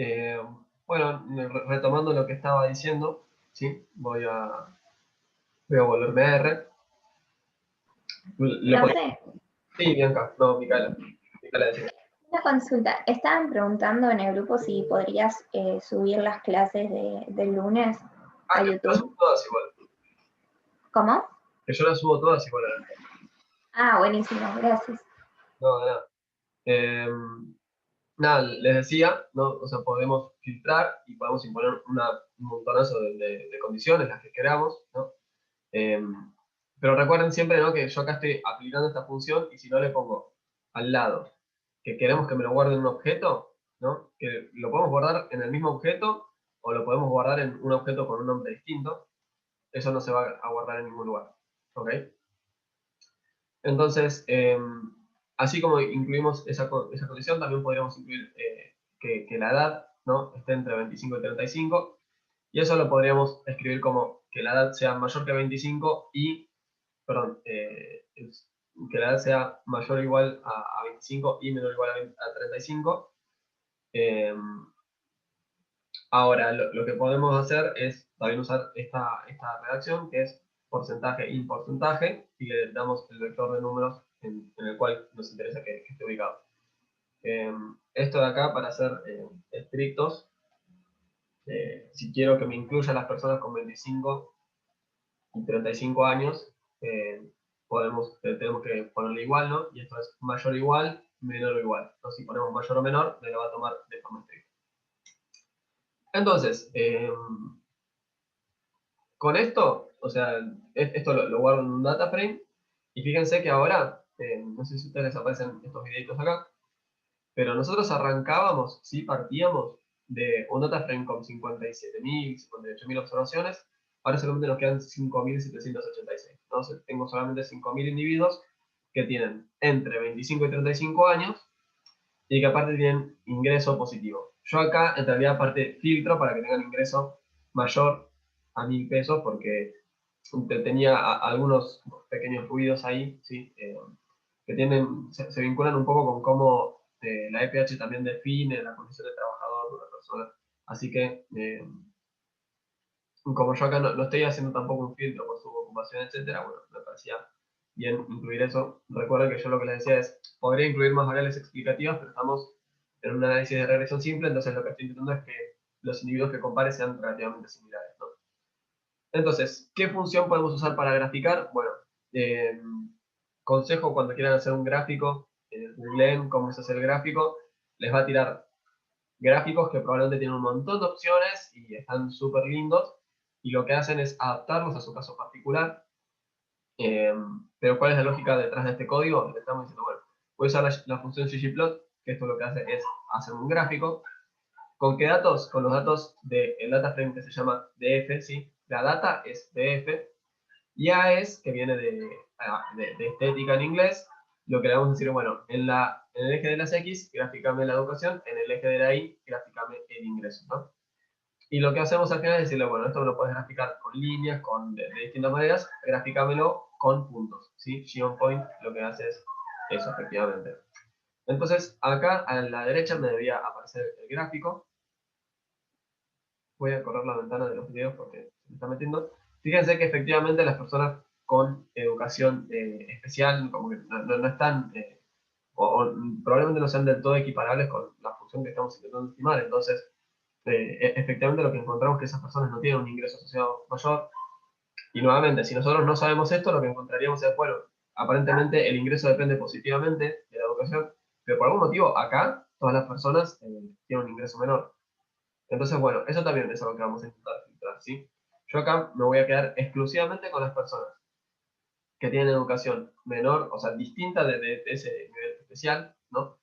Eh, bueno, retomando lo que estaba diciendo, ¿sí? Voy a volverme a R. Lo podía- Profe, Sí, Bianca, no, Micaela. Micaela decía. una consulta. Estaban preguntando en el grupo si podrías subir las clases del lunes Ah, a que yo las subo YouTube. todas igual. ¿Cómo? Que yo las subo todas igual. Ah, buenísimo, gracias. No, de nada. Eh, nada, les decía, ¿no? O sea, podemos filtrar y podemos imponer un montonazo de condiciones, las que queramos, ¿no? Eh, pero recuerden siempre, ¿no? Que yo acá estoy aplicando esta función y si no le pongo al lado que queremos que me lo guarde en un objeto, ¿no? Que lo podemos guardar en el mismo objeto o lo podemos guardar en un objeto con un nombre distinto, eso no se va a guardar en ningún lugar, ¿ok? Entonces, así como incluimos esa condición, también podríamos incluir que la edad, ¿no? Esté entre 25 y 35, y eso lo podríamos escribir como que la edad sea mayor que 25 y, perdón, que la edad sea mayor o igual a 25 y menor o igual a 35. Eh, Ahora, lo que podemos hacer es también usar esta redacción, que es porcentaje y porcentaje, y le damos el vector de números en el cual nos interesa que esté ubicado. Esto de acá, para ser estrictos, si quiero que me incluya las personas con 25 y 35 años, tenemos que ponerle igual, ¿no? Y esto es mayor o igual, menor o igual. Entonces, si ponemos mayor o menor, me lo va a tomar de forma estricta. Entonces, con esto, o sea, esto lo guardo en un data frame, y fíjense que ahora, no sé si a ustedes les aparecen estos videitos acá, pero nosotros arrancábamos, sí, partíamos de un data frame con 57.000, 58.000 observaciones, ahora solamente nos quedan 5.786. Entonces tengo solamente 5.000 individuos que tienen entre 25 y 35 años y que aparte tienen ingreso positivo. Yo acá en realidad aparte filtro para que tengan ingreso mayor a 1.000 pesos porque tenía algunos pequeños ruidos ahí, ¿sí? Que se vinculan un poco con cómo la EPH también define la condición de trabajador de una persona. Así que, como yo acá no estoy haciendo tampoco un filtro por su ocupación, etcétera, bueno, me parecía bien incluir eso. Recuerden que yo lo que les decía es, podría incluir más variables explicativas, pero estamos en un análisis de regresión simple, entonces lo que estoy intentando es que los individuos que compare sean relativamente similares, ¿no? Entonces, ¿qué función podemos usar para graficar? Bueno, eh, consejo cuando quieran hacer un gráfico, googleen cómo se hace el gráfico, les va a tirar gráficos que probablemente tienen un montón de opciones y están súper lindos, y lo que hacen es adaptarlos a su caso particular. Eh, pero ¿cuál es la lógica detrás de este código? Le estamos diciendo, bueno, voy a usar la función ggplot, que esto lo que hace es hacer un gráfico. ¿Con qué datos? Con los datos del data frame que se llama df, ¿sí? La data es df, y A es, que viene de estética en inglés, lo que le vamos a decir, bueno, en el eje de las X, gráficame la educación, en el eje de la Y, gráficame el ingreso, ¿no? Y lo que hacemos al final es decirle, bueno, esto lo puedes graficar con líneas, de distintas maneras, gráficamelo con puntos, ¿sí? Geopoint lo que hace es eso, efectivamente. Entonces, acá a la derecha me debería aparecer el gráfico. Voy a correr la ventana de los videos porque se me está metiendo. Fíjense que efectivamente las personas con educación especial como que no están, o probablemente no sean del todo equiparables con la función que estamos intentando estimar. Entonces, efectivamente lo que encontramos es que esas personas no tienen un ingreso asociado mayor. Y nuevamente, si nosotros no sabemos esto, lo que encontraríamos es, bueno, aparentemente el ingreso depende positivamente de la educación, pero por algún motivo acá todas las personas tienen un ingreso menor. Entonces, bueno, eso también es algo que vamos a intentar filtrar, ¿sí? Yo acá me voy a quedar exclusivamente con las personas que tienen educación menor, o sea, distinta de ese nivel especial, ¿no?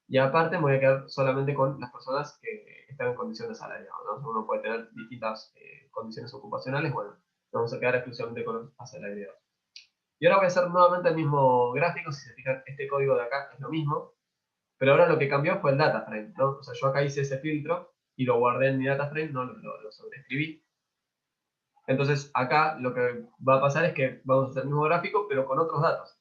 Y aparte me voy a quedar solamente con las personas que están en condición de salariado, ¿no? Uno puede tener distintas condiciones ocupacionales, bueno, nos vamos a quedar exclusivamente con los asalariados. Y ahora voy a hacer nuevamente el mismo gráfico, si se fijan, este código de acá es lo mismo, pero ahora lo que cambió fue el data frame, ¿no? O sea, yo acá hice ese filtro y lo guardé en mi data frame, no lo sobreescribí. Entonces, acá lo que va a pasar es que vamos a hacer el mismo gráfico, pero con otros datos.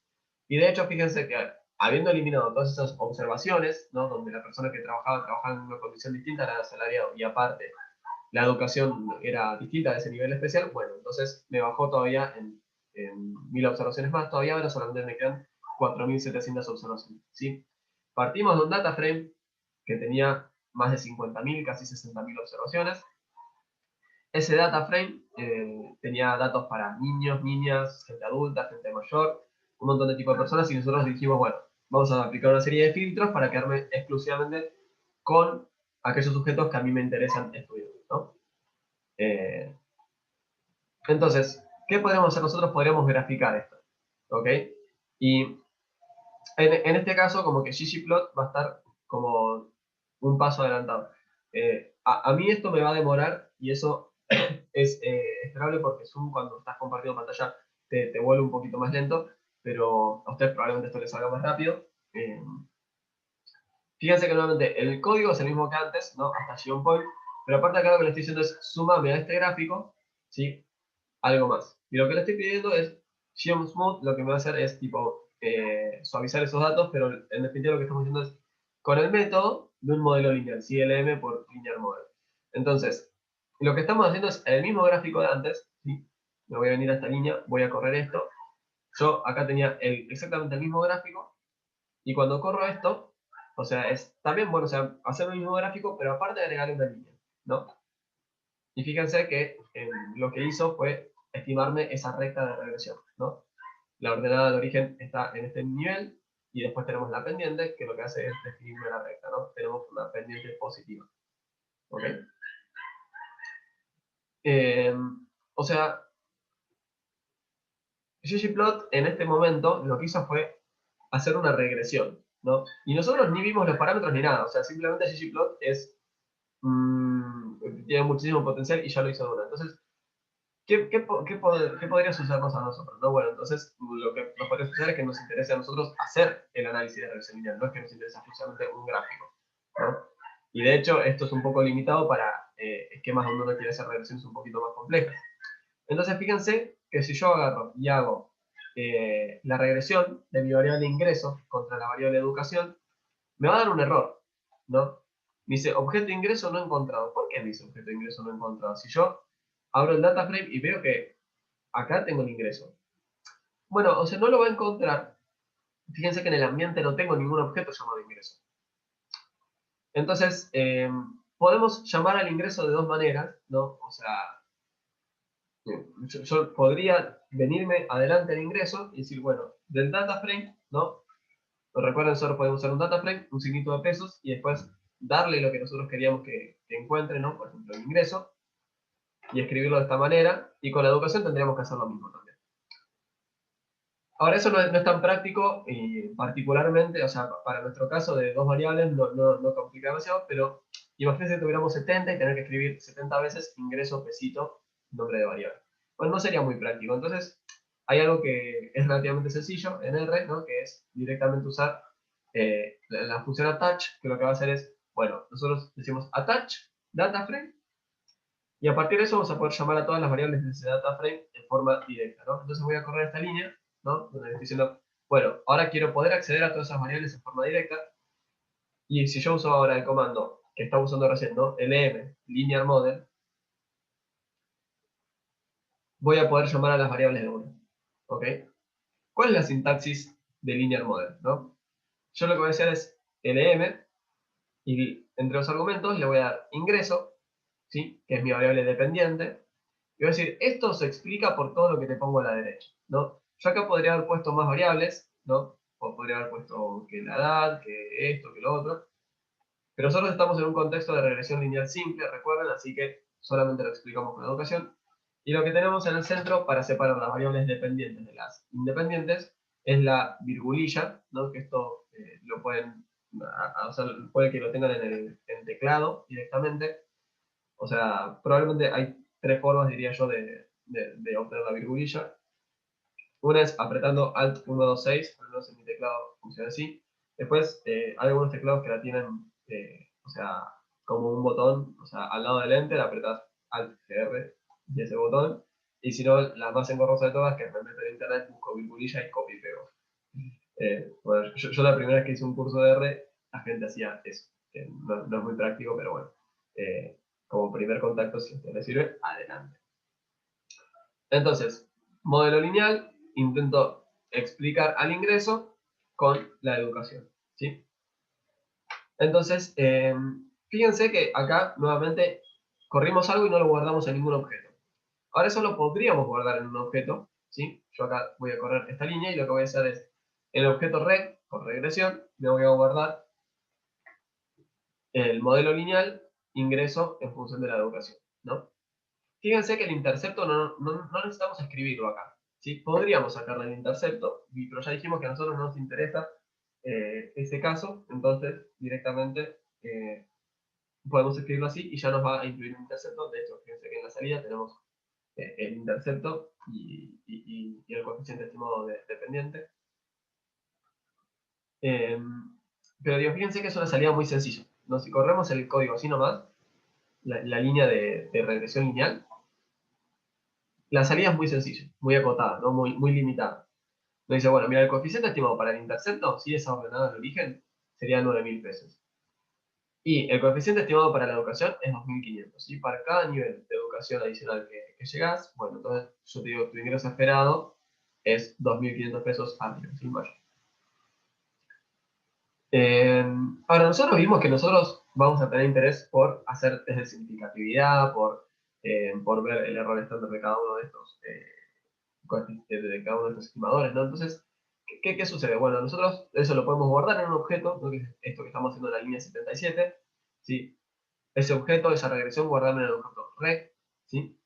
Y de hecho, fíjense que habiendo eliminado todas esas observaciones, ¿no? Donde la persona que trabajaba en una condición distinta, era asalariado, y aparte la educación era distinta de ese nivel especial, bueno, entonces me bajó todavía en 1000 observaciones más, todavía ahora solamente me quedan 4700 observaciones, ¿sí? Partimos de un data frame que tenía más de 50.000, casi 60.000 observaciones. Ese data frame tenía datos para niños, niñas, gente adulta, gente mayor, un montón de tipos de personas, y nosotros dijimos, bueno, vamos a aplicar una serie de filtros para quedarme exclusivamente con aquellos sujetos que a mí me interesan estudiar, ¿no? Entonces, ¿qué podemos hacer nosotros? Podríamos graficar esto, ¿ok? Y en este caso, como que ggplot va a estar como un paso adelantado. A mí esto me va a demorar, y eso es esperable porque Zoom, cuando estás compartiendo pantalla, te vuelve un poquito más lento, pero a ustedes probablemente esto les salga más rápido. Fíjense que nuevamente el código es el mismo que antes, ¿no? Hasta Gion Point, pero aparte acá lo que le estoy diciendo es súmame a este gráfico, ¿sí? Algo más. Y lo que le estoy pidiendo es Geom Smooth, lo que me va a hacer es tipo suavizar esos datos, pero en definitiva lo que estamos haciendo es con el método de un modelo lineal, CLM por Linear Model. Entonces, lo que estamos haciendo es el mismo gráfico de antes, ¿sí? Me voy a venir a esta línea, voy a correr esto. Yo acá tenía exactamente el mismo gráfico, y cuando corro esto, o sea, es también bueno, o sea, hacer el mismo gráfico, pero aparte agregarle una línea, ¿no? Y fíjense que lo que hizo fue estimarme esa recta de regresión, ¿no? La ordenada de origen está en este nivel, y después tenemos la pendiente, que lo que hace es definirme la recta, ¿no? Tenemos una pendiente positiva, ¿ok? O sea, ggplot en este momento lo que hizo fue hacer una regresión, ¿no? Y nosotros ni vimos los parámetros ni nada, o sea, simplemente ggplot tiene muchísimo potencial y ya lo hizo de una. Entonces, ¿qué podría sucedernos a nosotros? ¿No? Bueno, entonces lo que nos podría suceder es que nos interese a nosotros hacer el análisis de regresión lineal, no es que nos interese exclusivamente un gráfico, ¿no? Y de hecho, esto es un poco limitado para esquemas donde uno quiere hacer regresiones un poquito más complejas. Entonces, fíjense que si yo agarro y hago la regresión de mi variable ingreso contra la variable educación, me va a dar un error, ¿no? Me dice, objeto de ingreso no encontrado. ¿Por qué me dice objeto de ingreso no encontrado? Si yo abro el data frame y veo que acá tengo el ingreso. Bueno, o sea, no lo va a encontrar. Fíjense que en el ambiente no tengo ningún objeto llamado ingreso. Entonces, podemos llamar al ingreso de dos maneras, ¿no? O sea, yo podría venirme adelante el ingreso y decir, bueno, del data frame, ¿no? Recuerden, solo podemos usar un data frame, un signito de pesos, y después darle lo que nosotros queríamos que encuentre, ¿no? Por ejemplo, el ingreso, y escribirlo de esta manera, y con la educación tendríamos que hacer lo mismo también. Ahora, eso no es tan práctico, y particularmente, o sea, para nuestro caso de dos variables no complica demasiado, pero imagínense que tuviéramos 70 y tener que escribir 70 veces ingreso, pesito, nombre de variable. Pues no sería muy práctico. Entonces, hay algo que es relativamente sencillo en R, ¿no? Que es directamente usar la función attach, que lo que va a hacer es, bueno, nosotros decimos attach data frame, y a partir de eso vamos a poder llamar a todas las variables de ese data frame de forma directa, ¿no? Entonces voy a correr esta línea, ¿no? Donde estoy diciendo, bueno, ahora quiero poder acceder a todas esas variables de forma directa, y si yo uso ahora el comando que estaba usando recién, ¿no? lm, linear model, voy a poder llamar a las variables de una, ¿ok? ¿Cuál es la sintaxis de linear model, no? Yo lo que voy a hacer es lm, y entre los argumentos le voy a dar ingreso, ¿sí? Que es mi variable dependiente, y voy a decir, esto se explica por todo lo que te pongo a la derecha, ¿no? Yo acá podría haber puesto más variables, ¿no? O podría haber puesto que la edad, que esto, que lo otro, pero nosotros estamos en un contexto de regresión lineal simple, recuerden, así que solamente lo explicamos con educación. Y lo que tenemos en el centro para separar las variables dependientes de las independientes es la virgulilla, ¿no? Que esto lo pueden, o sea, puede que lo tengan en el teclado directamente. O sea, probablemente hay tres formas, diría yo, de obtener la virgulilla. Una es apretando Alt 126, al menos en mi teclado funciona así. Después hay algunos teclados que la tienen, o sea, como un botón, o sea, al lado del Enter apretas Alt GR y ese botón. Y si no, la más engorrosa de todas, que es me meto en internet, busco virgulilla y copio y pego. Bueno, yo la primera vez que hice un curso de R, la gente hacía eso. Que no es muy práctico, pero bueno. Como primer contacto, si a usted le sirve, adelante. Entonces, modelo lineal, intento explicar al ingreso con la educación, ¿sí? Entonces, fíjense que acá, nuevamente, corrimos algo y no lo guardamos en ningún objeto. Ahora eso lo podríamos guardar en un objeto, ¿sí? Yo acá voy a correr esta línea y lo que voy a hacer es, en el objeto reg, por regresión, me voy a guardar el modelo lineal, ingreso en función de la educación, ¿no? Fíjense que el intercepto no necesitamos escribirlo acá, ¿sí? Podríamos sacarle el intercepto, pero ya dijimos que a nosotros no nos interesa ese caso, entonces directamente podemos escribirlo así y ya nos va a incluir un intercepto. De hecho, fíjense que en la salida tenemos el intercepto y el coeficiente estimado dependiente. Pero digo, fíjense que es una salida muy sencilla, ¿no? Si corremos el código así nomás, la línea de regresión lineal, la salida es muy sencilla, muy acotada, ¿no? Muy limitada. Nos dice, bueno, mira, el coeficiente estimado para el intercepto, si es ordenado en origen, sería 9.000 pesos. Y el coeficiente estimado para la educación es 2.500, ¿sí? Para cada nivel de educación adicional que llegás, bueno, entonces yo te digo, tu ingreso esperado es 2.500 pesos año, sin mayor. Ahora, nosotros vimos que nosotros vamos a tener interés por hacer test de significatividad, por ver el error estándar de cada uno de estos de cada uno de estos estimadores, ¿no? Entonces, ¿qué sucede? Bueno, nosotros eso lo podemos guardar en un objeto, ¿no? Que es esto que estamos haciendo en la línea 77, ¿sí? Ese objeto, esa regresión, guardarlo en el objeto reg, ¿sí?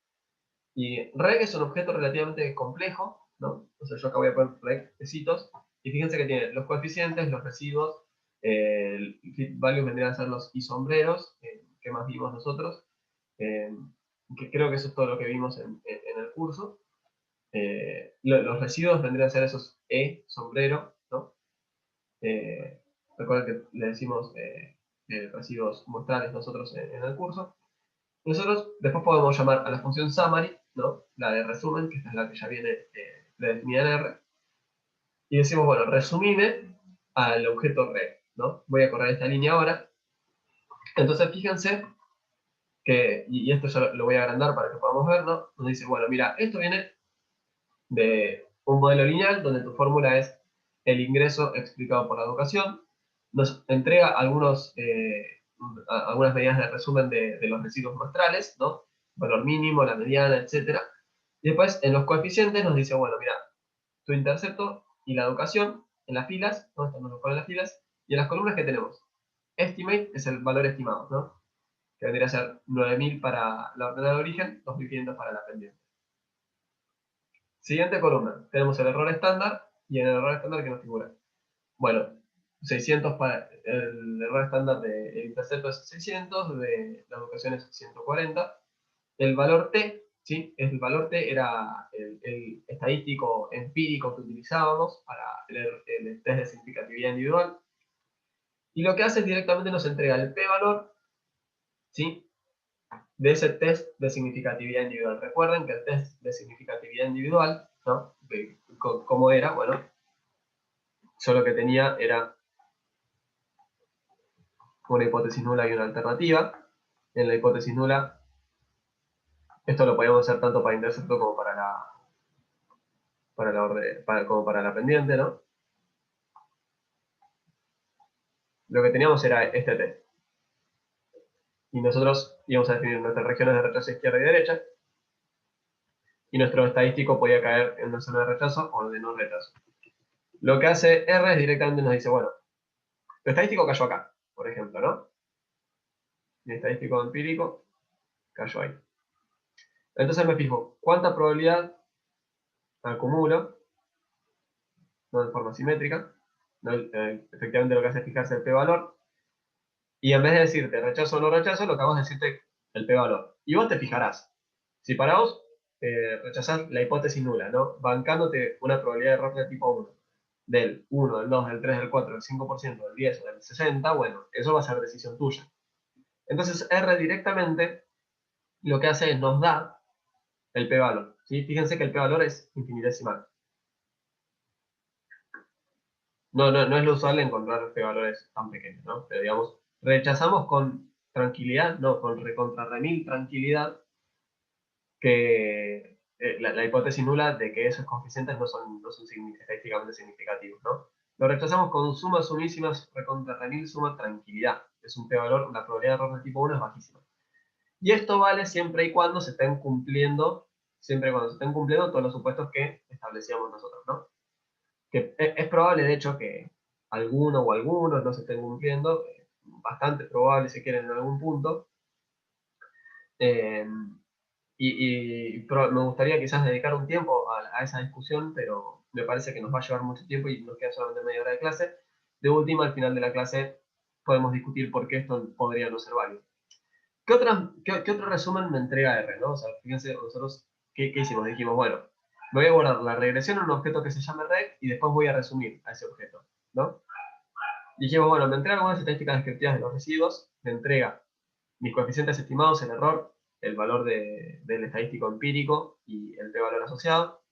Y reg es un objeto relativamente complejo, ¿no? Entonces yo acá voy a poner reg besitos, y fíjense que tiene los coeficientes, los residuos, el fit value vendrían a ser los isombreros, que más vimos nosotros, que creo que eso es todo lo que vimos en el curso. Los residuos vendrían a ser esos sombrero, ¿no? Recuerden que le decimos residuos muestrales nosotros en el curso. Nosotros después podemos llamar a la función summary, ¿no? La de resumen, que esta es la que ya viene predefinida en R, y decimos, bueno, resumime al objeto reg, ¿no? Voy a correr esta línea ahora. Entonces fíjense que, y esto ya lo voy a agrandar para que podamos verlo, nos dice, bueno, mira, esto viene de un modelo lineal donde tu fórmula es el ingreso explicado por la educación. Nos entrega algunas medidas de resumen de los residuos muestrales, ¿no? Valor mínimo, la mediana, etc. Y después en los coeficientes nos dice, bueno, mira, tu intercepto y la educación en las filas, ¿no? Esto nos lo pone en las filas, y en las columnas que tenemos. Estimate es el valor estimado, ¿no? Que vendría a ser 9.000 para la ordenada de origen, 2.500 para la pendiente. Siguiente columna, tenemos el error estándar, y en el error estándar que nos figura. Bueno, 600 para el error estándar del intercepto es 600, de la educación es 140. El valor T, ¿sí? El valor T era el estadístico empírico que utilizábamos para el test de significatividad individual. Y lo que hace es directamente nos entrega el p-valor, ¿sí? De ese test de significatividad individual. Recuerden que el test de significatividad individual, ¿no? ¿Cómo era? Bueno, yo lo que tenía era una hipótesis nula y una alternativa. En la hipótesis nula, esto lo podemos hacer tanto para intercepto como como para la pendiente, ¿no? Lo que teníamos era este test. Y nosotros íbamos a definir nuestras regiones de rechazo izquierda y derecha, y nuestro estadístico podía caer en una zona de rechazo o de no rechazo. Lo que hace R es directamente nos dice, bueno, tu estadístico cayó acá, por ejemplo, ¿no? Mi estadístico empírico cayó ahí. Entonces me fijo, ¿cuánta probabilidad acumulo? No de forma simétrica. ¿No? Efectivamente lo que hace es fijarse el p-valor. Y en vez de decirte rechazo o no rechazo, lo que hago es decirte el p-valor. Y vos te fijarás. Si para vos rechazás la hipótesis nula, ¿no? Bancándote una probabilidad de error de tipo 1, del 1, del 2, del 3, del 4, del 5%, del 10 o del 60, bueno, eso va a ser decisión tuya. Entonces R directamente lo que hace es nos da el p-valor, ¿sí? Fíjense que el p-valor es infinitesimal. no es lo usual encontrar p-valores tan pequeños, ¿no? Pero digamos, rechazamos con tranquilidad, no, con recontra remil tranquilidad, que la hipótesis nula de que esos coeficientes no son estadísticamente significativos, ¿no? Lo rechazamos con sumas sumísimas, recontra remil suma tranquilidad. Es un p-valor, la probabilidad de error de tipo 1 es bajísima. Y esto vale siempre y cuando se estén cumpliendo, todos los supuestos que establecíamos nosotros, ¿no? Que es probable, de hecho, que alguno o algunos no se estén cumpliendo, bastante probable si quieren en algún punto. Eh, me gustaría quizás dedicar un tiempo a esa discusión, pero me parece que nos va a llevar mucho tiempo y nos queda solamente media hora de clase. De última, al final de la clase, podemos discutir por qué esto podría no ser válido. ¿Qué otro resumen me entrega R, ¿no? O sea, fíjense, nosotros, ¿qué hicimos? Dijimos, bueno, voy a guardar la regresión en un objeto que se llame reg y después voy a resumir a ese objeto, ¿no? Dijimos, bueno, me entrega algunas estadísticas descriptivas de los residuos, me entrega mis coeficientes estimados, el error, el valor del estadístico empírico y el p-valor asociado.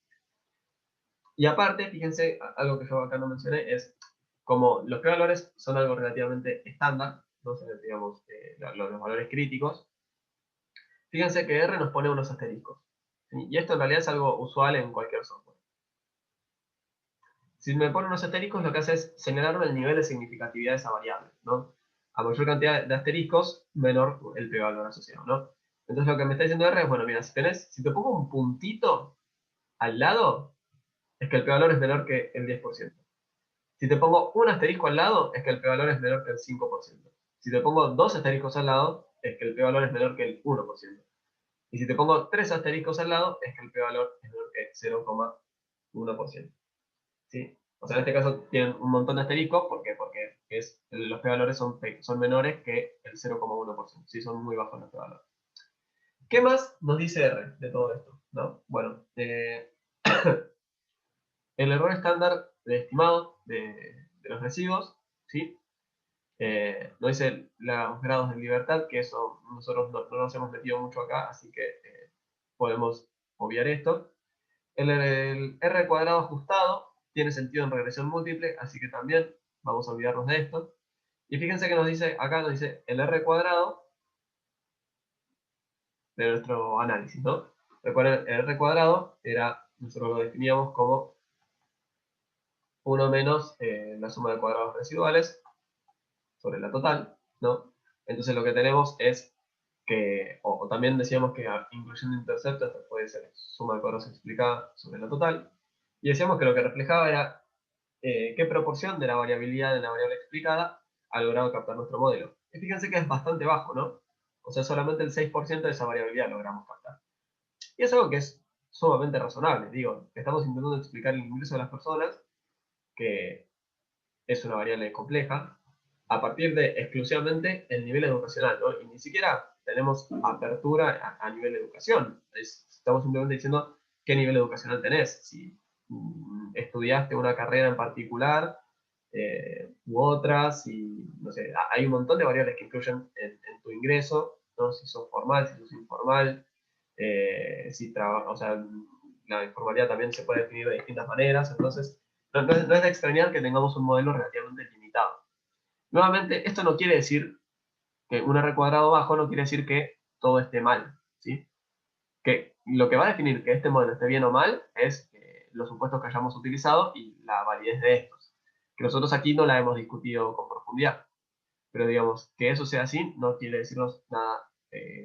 Y aparte, fíjense, algo que yo acá no mencioné es, como los p-valores son algo relativamente estándar, ¿no? Digamos, los valores críticos, fíjense que R nos pone unos asteriscos. ¿Sí? Y esto en realidad es algo usual en cualquier software. Si me pone unos asteriscos, lo que hace es señalarme el nivel de significatividad de esa variable, ¿no? A mayor cantidad de asteriscos, menor el p-valor asociado, ¿no? Entonces lo que me está diciendo R es, bueno, mira, si te pongo un puntito al lado, es que el p-valor es menor que el 10%. Si te pongo un asterisco al lado, es que el p-valor es menor que el 5%. Si te pongo dos asteriscos al lado, es que el p-valor es menor que el 1%. Y si te pongo tres asteriscos al lado, es que el p-valor es menor que 0,1%. ¿Sí? O sea, en este caso tienen un montón de asteriscos, ¿por qué? Porque los p-valores son menores que el 0,1%. Sí, son muy bajos los p-valores. ¿Qué más nos dice R de todo esto? ¿No? Bueno, el error estándar de estimado de los residuos, ¿sí? Nos dice los grados de libertad, que eso nosotros no nos hemos metido mucho acá, así que podemos obviar esto. El R cuadrado ajustado tiene sentido en regresión múltiple, así que también vamos a olvidarnos de esto. Y fíjense que acá nos dice el R cuadrado de nuestro análisis, ¿no? Recuerden, el R cuadrado nosotros lo definíamos como 1 menos la suma de cuadrados residuales sobre la total, ¿no? Entonces lo que tenemos es que, o también decíamos que incluyendo interceptos, esto puede ser suma de cuadrados explicada sobre la total, y decíamos que lo que reflejaba era qué proporción de la variabilidad de la variable explicada ha logrado captar nuestro modelo. Y fíjense que es bastante bajo, ¿no? O sea, solamente el 6% de esa variabilidad logramos captar. Y es algo que es sumamente razonable. Digo, estamos intentando explicar el ingreso de las personas, que es una variable compleja, a partir de exclusivamente el nivel educacional, ¿no? Y ni siquiera tenemos apertura a nivel de educación. Estamos simplemente diciendo qué nivel educacional tenés. Si estudiaste una carrera en particular u otras, y no sé, hay un montón de variables que influyen en tu ingreso, ¿no? Si sos formal, si sos informal, si trabajas, o sea, la informalidad también se puede definir de distintas maneras, entonces no es de extrañar que tengamos un modelo relativamente limitado. Nuevamente, esto no quiere decir que un R cuadrado bajo no quiere decir que todo esté mal, ¿sí? Que lo que va a definir que este modelo esté bien o mal es los supuestos que hayamos utilizado y la validez de estos. Que nosotros aquí no la hemos discutido con profundidad, pero digamos que eso sea así no quiere decirnos nada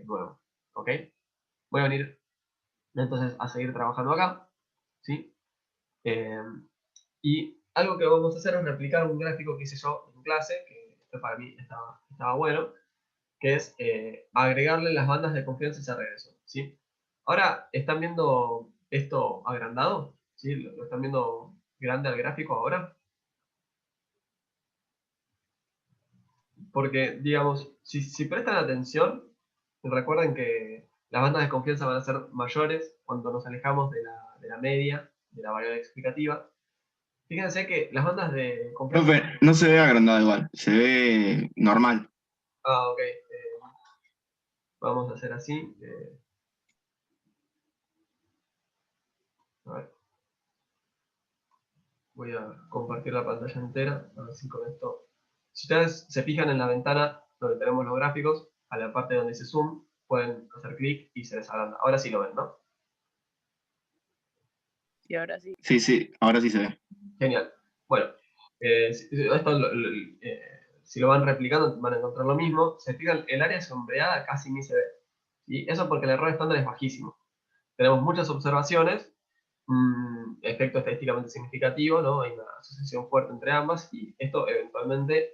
nuevo, ¿ok? Voy a venir entonces a seguir trabajando acá, ¿sí? Eh, y algo que vamos a hacer es replicar un gráfico que hice yo en clase, que esto para mí estaba bueno, que es agregarle las bandas de confianza a esa regresión, ¿sí? Ahora, ¿están viendo esto agrandado? ¿Sí? ¿Lo están viendo grande al gráfico ahora? Porque, digamos, si prestan atención, recuerden que las bandas de confianza van a ser mayores cuando nos alejamos de la media, de la variable explicativa. Fíjense que las bandas de confianza... Profe, no se ve agrandado igual, se ve normal. Ah, ok. Vamos a hacer así. A ver. voy a compartir la pantalla entera, a ver si con esto... Si ustedes se fijan en la ventana donde tenemos los gráficos, a la parte donde dice Zoom, pueden hacer clic y se les agranda. Ahora sí lo ven, ¿no? Y ahora sí. Sí, sí, ahora sí se ve. Genial. Bueno, si lo van replicando van a encontrar lo mismo. Se fijan, el área sombreada casi ni se ve. ¿Sí? Eso porque el error estándar es bajísimo. Tenemos muchas observaciones, efecto estadísticamente significativo, ¿no? Hay una asociación fuerte entre ambas y esto eventualmente,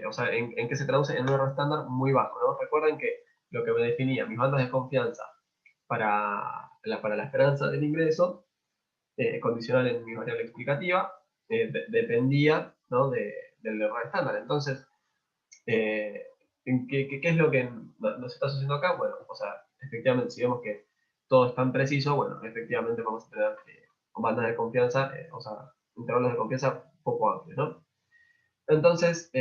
o sea, ¿en qué se traduce? En un error estándar muy bajo, ¿no? Recuerden que lo que me definía mis bandas de confianza para la esperanza del ingreso, condicional en mi variable explicativa, dependía, ¿no? del error estándar. Entonces, ¿qué es lo que nos está sucediendo acá? Bueno, o sea, efectivamente, si vemos que todo es tan preciso, bueno, efectivamente vamos a tener bandas de confianza, o sea, intervalos de confianza poco amplios, ¿no? Entonces,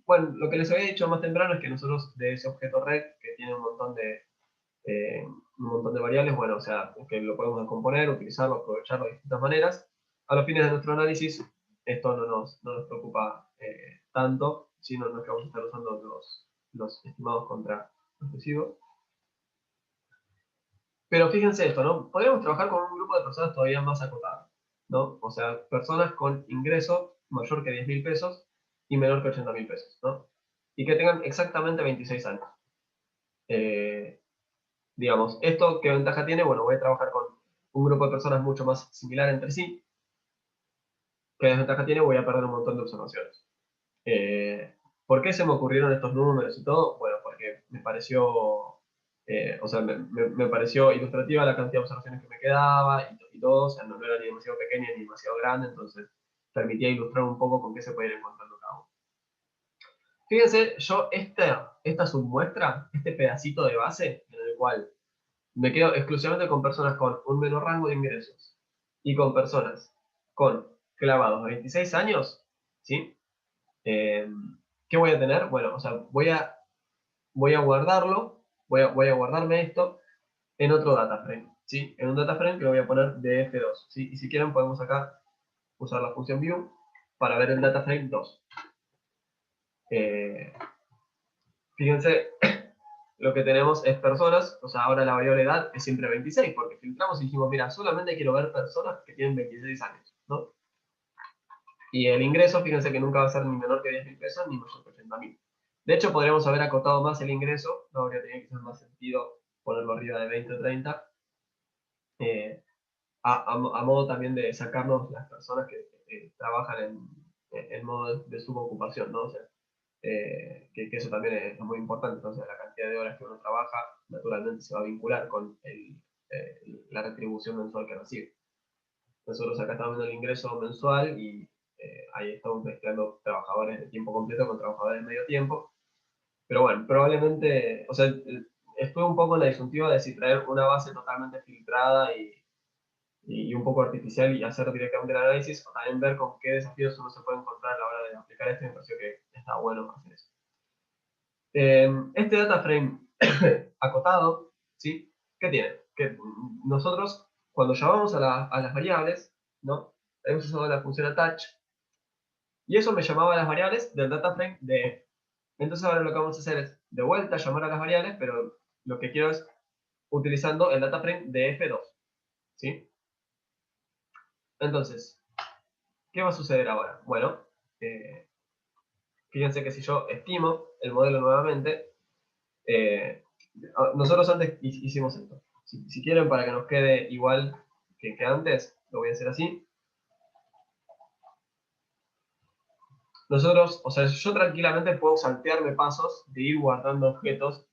bueno, lo que les había dicho más temprano es que nosotros de ese objeto red, que tiene un montón de variables, bueno, o sea, que lo podemos descomponer, utilizarlo, aprovecharlo de distintas maneras. A los fines de nuestro análisis, esto no nos preocupa tanto, sino no es que vamos a estar usando los estimados contra los residuos. Pero fíjense esto, ¿no? Podríamos trabajar con un grupo de personas todavía más acotado, ¿no? O sea, personas con ingreso mayor que 10.000 pesos y menor que 80.000 pesos, ¿no? Y que tengan exactamente 26 años. Digamos, ¿esto qué ventaja tiene? Bueno, voy a trabajar con un grupo de personas mucho más similar entre sí. ¿Qué desventaja tiene? Voy a perder un montón de observaciones. ¿Por qué se me ocurrieron estos números y todo? Bueno, porque me pareció, o sea, me pareció ilustrativa la cantidad de observaciones que me quedaba y todo, o sea, no era ni demasiado pequeña ni demasiado grande, entonces permitía ilustrar un poco con qué se puede ir encontrando cada uno. Fíjense, yo esta submuestra, este pedacito de base, en el cual me quedo exclusivamente con personas con un menor rango de ingresos y con personas con clavados de 26 años, ¿sí? ¿Qué voy a tener? Bueno, o sea, voy a guardarlo, voy a guardarme esto en otro data frame, ¿sí? En un data frame que lo voy a poner de F2, ¿sí? Y si quieren podemos acá usar la función view para ver el data frame 2. Fíjense, lo que tenemos es personas, o sea, ahora la variable edad es siempre 26, porque filtramos y dijimos, mira, solamente quiero ver personas que tienen 26 años, ¿no? Y el ingreso, fíjense que nunca va a ser ni menor que 10.000 pesos ni mayor que 80.000. De hecho, podríamos haber acotado más el ingreso, no habría tenido quizás más sentido ponerlo arriba de 20 o 30, a modo también de sacarnos las personas que trabajan en modo de subocupación, ¿no? O sea, que eso también es muy importante. Entonces, la cantidad de horas que uno trabaja naturalmente se va a vincular con la retribución mensual que recibe. Nosotros acá estamos viendo el ingreso mensual y ahí estamos mezclando trabajadores de tiempo completo con trabajadores de medio tiempo. Pero bueno, probablemente, o sea, estuve un poco en la disyuntiva de si traer una base totalmente filtrada y un poco artificial y hacer directamente el análisis, o también ver con qué desafíos uno se puede encontrar a la hora de aplicar esto, y me pareció que está bueno hacer eso. Este data frame acotado, ¿sí? ¿Qué tiene? Que nosotros, cuando llamamos a las variables, ¿no? Hemos usado la función attach, y eso me llamaba a las variables del data frame de F. Entonces ahora lo que vamos a hacer es, de vuelta, llamar a las variables, pero lo que quiero es utilizando el data frame de F2, ¿sí? Entonces, ¿qué va a suceder ahora? Bueno, fíjense que si yo estimo el modelo nuevamente, nosotros antes hicimos esto. Si quieren, para que nos quede igual que antes, lo voy a hacer así. Nosotros, o sea, yo tranquilamente puedo saltearme pasos de ir guardando objetos.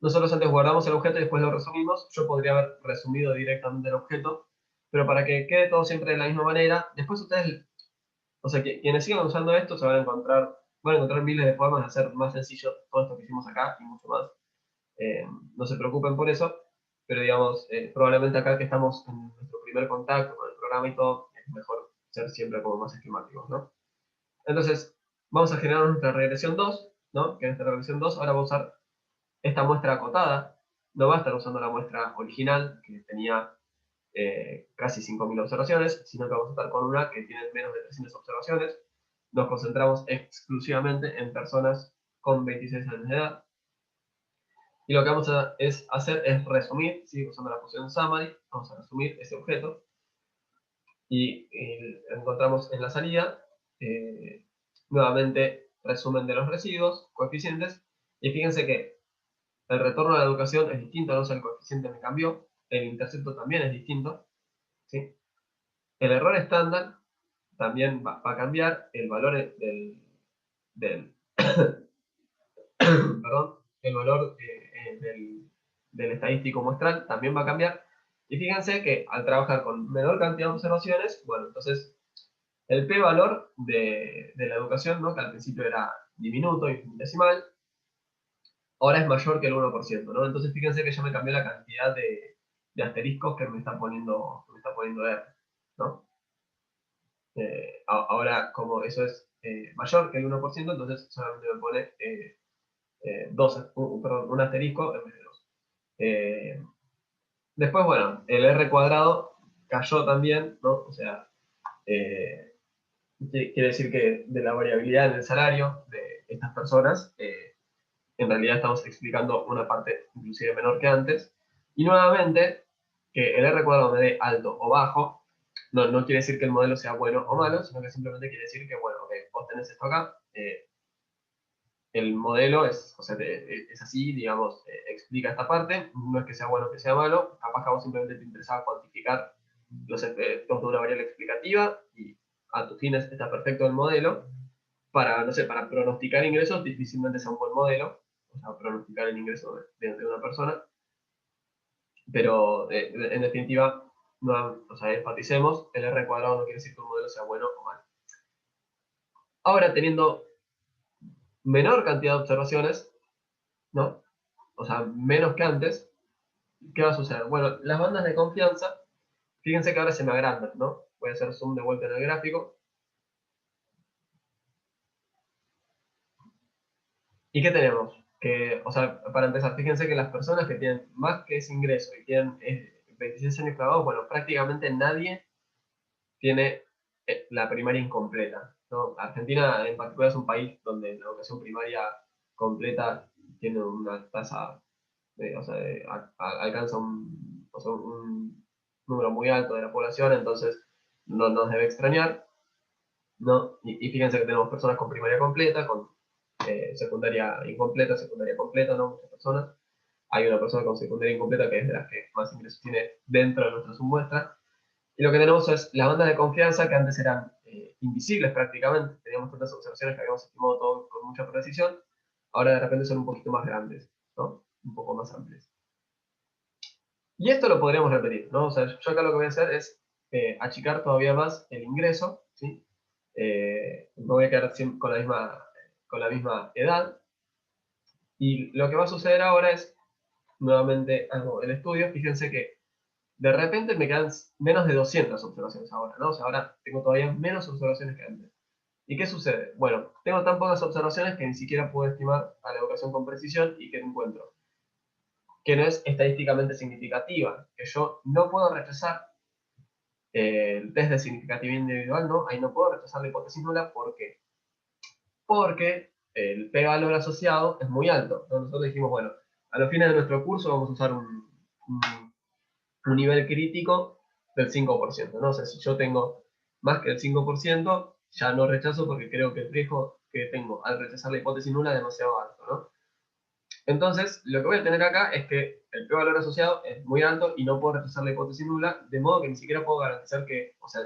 Nosotros antes guardamos el objeto y después lo resumimos. Yo podría haber resumido directamente el objeto, pero para que quede todo siempre de la misma manera, después ustedes, o sea, quienes sigan usando esto se van a encontrar miles de formas de hacer más sencillo todo esto que hicimos acá y mucho más. No se preocupen por eso, pero digamos, probablemente acá que estamos en nuestro primer contacto con el programa y todo, es mejor ser siempre como más esquemáticos, ¿no? Entonces, vamos a generar nuestra regresión 2, ¿no? Que en esta regresión 2 ahora vamos a usar esta muestra acotada, no va a estar usando la muestra original que tenía casi 5.000 observaciones, sino que vamos a estar con una que tiene menos de 300 observaciones. Nos concentramos exclusivamente en personas con 26 años de edad. Y lo que vamos a hacer es resumir, ¿sí? Usando la función summary, vamos a resumir ese objeto. Y encontramos en la salida, nuevamente, resumen de los residuos, coeficientes. Y fíjense que el retorno a la educación es distinto, no o sea, el coeficiente me cambió, el intercepto también es distinto, ¿sí? El error estándar también va a cambiar, el valor perdón, el valor del estadístico muestral también va a cambiar. Y fíjense que al trabajar con menor cantidad de observaciones, bueno, entonces el p-valor de la educación, ¿no? Que al principio era diminuto, infinitesimal, ahora es mayor que el 1%, ¿no? Entonces fíjense que ya me cambió la cantidad de asteriscos que me está poniendo R, ¿no? Ahora, como eso es mayor que el 1%, entonces solamente me pone un asterisco en vez de 2. Después, bueno, el R cuadrado cayó también, ¿no? O sea, quiere decir que de la variabilidad en el salario de estas personas, en realidad estamos explicando una parte inclusive menor que antes. Y nuevamente, que el R cuadrado me dé alto o bajo, no quiere decir que el modelo sea bueno o malo, sino que simplemente quiere decir que, bueno, okay, vos tenés esto acá, el modelo es, o sea, es así, digamos, explica esta parte, no es que sea bueno o que sea malo, capaz que a vos simplemente te interesaba cuantificar los efectos de una variable explicativa y a tus fines está perfecto el modelo. Para, no sé, para pronosticar ingresos difícilmente sea un buen modelo, o sea, pronosticar el ingreso de una persona, pero en definitiva, no, o sea, enfaticemos, el R cuadrado no quiere decir que un modelo sea bueno o malo. Ahora, teniendo menor cantidad de observaciones, ¿no? O sea, menos que antes, ¿qué va a suceder? Bueno, las bandas de confianza, fíjense que ahora se me agrandan, ¿no? Voy a hacer zoom de vuelta en el gráfico. ¿Y qué tenemos? Que, o sea, para empezar, fíjense que las personas que tienen más que ese ingreso y tienen 26 años clavados, bueno, prácticamente nadie tiene la primaria incompleta, ¿no? Argentina en particular es un país donde la educación primaria completa tiene una tasa, o sea, alcanza o sea, un número muy alto de la población, entonces no nos debe extrañar, ¿no? Y fíjense que tenemos personas con primaria completa, con secundaria incompleta, secundaria completa, ¿no? Muchas personas. Hay una persona con secundaria incompleta que es de las que más ingresos tiene dentro de nuestra submuestra. Y lo que tenemos es las bandas de confianza que antes eran invisibles prácticamente. Teníamos tantas observaciones que habíamos estimado todo con mucha precisión. Ahora de repente son un poquito más grandes, ¿no? Un poco más amplias. Y esto lo podríamos repetir, ¿no? O sea, yo acá lo que voy a hacer es achicar todavía más el ingreso, ¿sí? Me voy a quedar con la misma edad. Y lo que va a suceder ahora es, nuevamente, algo del estudio. Fíjense que de repente me quedan menos de 200 observaciones ahora, ¿no? O sea, ahora tengo todavía menos observaciones que antes. ¿Y qué sucede? Bueno, tengo tan pocas observaciones que ni siquiera puedo estimar a la educación con precisión y que encuentro que no es estadísticamente significativa, que yo no puedo rechazar el test de significatividad individual, ¿no? Ahí no puedo rechazar la hipótesis nula, ¿por qué? Porque el p-valor asociado es muy alto, ¿no? Nosotros dijimos, bueno, a los fines de nuestro curso vamos a usar un nivel crítico del 5%, ¿no? O sea, si yo tengo más que el 5%, ya no rechazo porque creo que el riesgo que tengo al rechazar la hipótesis nula es demasiado alto, ¿no? Entonces, lo que voy a tener acá es que el p-valor asociado es muy alto y no puedo rechazar la hipótesis nula, de modo que ni siquiera puedo garantizar que, o sea,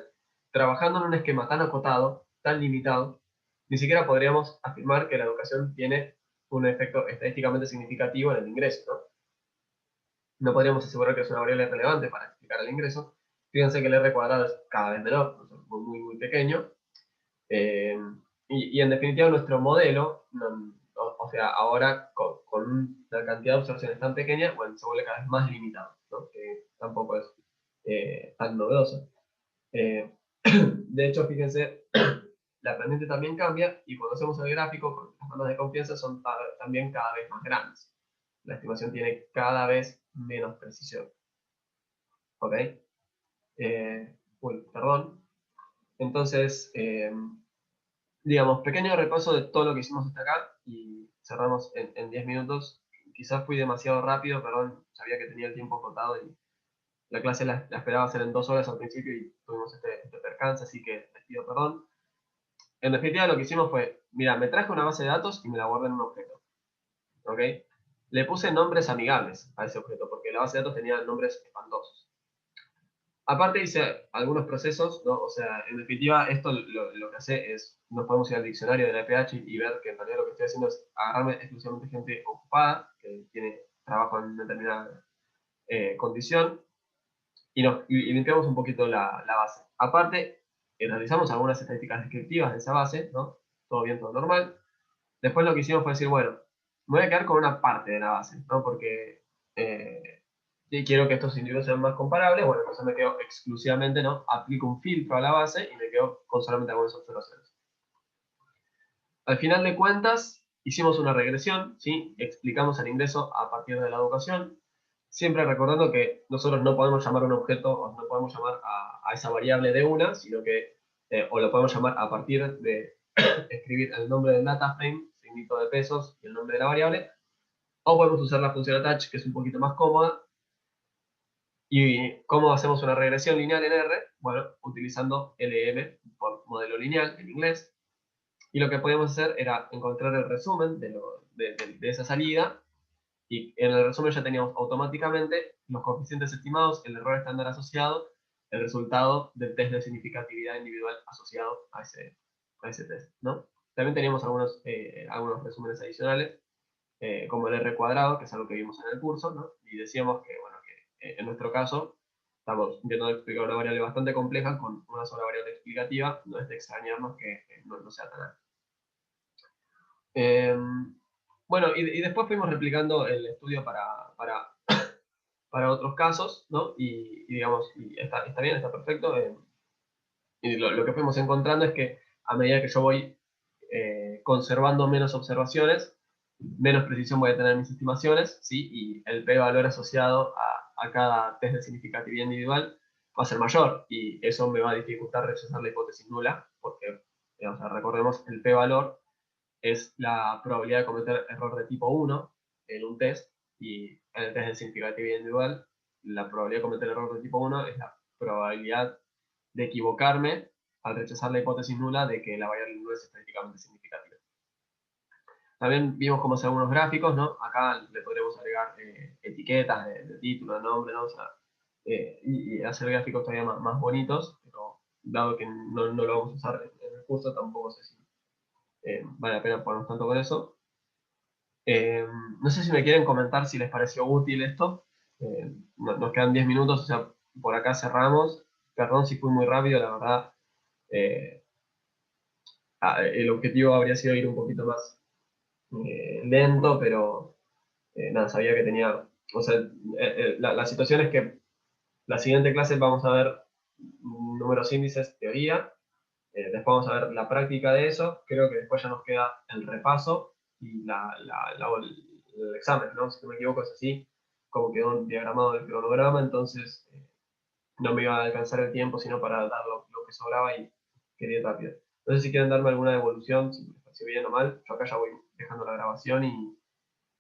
trabajando en un esquema tan acotado, tan limitado, ni siquiera podríamos afirmar que la educación tiene un efecto estadísticamente significativo en el ingreso, ¿no? No podríamos asegurar que es una variable relevante para explicar el ingreso. Fíjense que el R cuadrado es cada vez menor, muy, muy pequeño. Y en definitiva nuestro modelo, o sea, ahora con una cantidad de observaciones tan pequeña, bueno, se vuelve cada vez más limitado, ¿no? Que tampoco es tan novedoso. De hecho, fíjense, la pendiente también cambia y cuando hacemos el gráfico, las bandas de confianza son también cada vez más grandes. La estimación tiene cada vez menos precisión. ¿Ok? Perdón. Entonces, digamos, pequeño repaso de todo lo que hicimos hasta acá y cerramos en 10 minutos. Quizás fui demasiado rápido, perdón, sabía que tenía el tiempo acotado y la clase la esperaba hacer en 2 horas al principio y tuvimos este percance, así que les pido perdón. En definitiva, lo que hicimos fue, mira, me traje una base de datos y me la guardé en un objeto. ¿Ok? Le puse nombres amigables a ese objeto, porque la base de datos tenía nombres espantosos. Aparte hice algunos procesos, ¿no? O sea, en definitiva, esto lo que hace es, nos podemos ir al diccionario de la EPH y ver que en realidad lo que estoy haciendo es agarrarme exclusivamente gente ocupada, que tiene trabajo en una determinada condición, y limpiamos un poquito la base. Aparte, realizamos algunas estadísticas descriptivas de esa base, ¿no? Todo bien, todo normal. Después lo que hicimos fue decir, bueno, me voy a quedar con una parte de la base, ¿no? Porque si quiero que estos individuos sean más comparables, bueno, entonces me quedo exclusivamente, ¿no? Aplico un filtro a la base y me quedo con solamente algunas observaciones. Al final de cuentas, hicimos una regresión, ¿sí? Explicamos el ingreso a partir de la educación, siempre recordando que nosotros no podemos llamar a un objeto o no podemos llamar a esa variable de una, sino que, o lo podemos llamar a partir de escribir el nombre del data frame, signito de pesos y el nombre de la variable, o podemos usar la función attach, que es un poquito más cómoda. ¿Y cómo hacemos una regresión lineal en R? Bueno, utilizando LM por modelo lineal en inglés. Y lo que podíamos hacer era encontrar el resumen de esa salida, y en el resumen ya teníamos automáticamente los coeficientes estimados, el error estándar asociado, el resultado del test de significatividad individual asociado a ese test, ¿no? También teníamos algunos resúmenes adicionales, como el R cuadrado, que es algo que vimos en el curso, ¿no? Y decíamos que, bueno, que en nuestro caso estamos intentando explicar una variable bastante compleja con una sola variable explicativa, no es de extrañarnos que no sea tan alta. Bueno, y después fuimos replicando el estudio para otros casos, ¿no? Y digamos, y está bien, está perfecto. Y lo que fuimos encontrando es que a medida que yo voy conservando menos observaciones, menos precisión voy a tener en mis estimaciones, ¿sí? Y el p-valor asociado a cada test de significatividad individual va a ser mayor, y eso me va a dificultar rechazar la hipótesis nula, porque, digamos, recordemos, el p-valor es la probabilidad de cometer error de tipo 1 en un test, y en el test de significatividad individual, la probabilidad de cometer error de tipo 1 es la probabilidad de equivocarme al rechazar la hipótesis nula de que la variable no es estadísticamente significativa. También vimos cómo hacer algunos gráficos, ¿no? Acá le podremos agregar etiquetas de título, de nombre, ¿no? O sea, y hacer gráficos todavía más bonitos, pero dado que no lo vamos a usar en el curso, tampoco sé si vale la pena ponernos tanto con eso. No sé si me quieren comentar si les pareció útil esto. Nos quedan 10 minutos, o sea, por acá cerramos. Perdón si fui muy rápido, la verdad. El objetivo habría sido ir un poquito más lento, pero nada, sabía que tenía... O sea, la situación es que la siguiente clase vamos a ver números índices, teoría. Después vamos a ver la práctica de eso. Creo que después ya nos queda el repaso y el examen, ¿no? Si no me equivoco es así, como quedó diagramado el cronograma, entonces no me iba a alcanzar el tiempo sino para dar lo que sobraba y quería ir rápido. No sé si quieren darme alguna devolución, si me pareció bien o mal. Yo acá ya voy dejando la grabación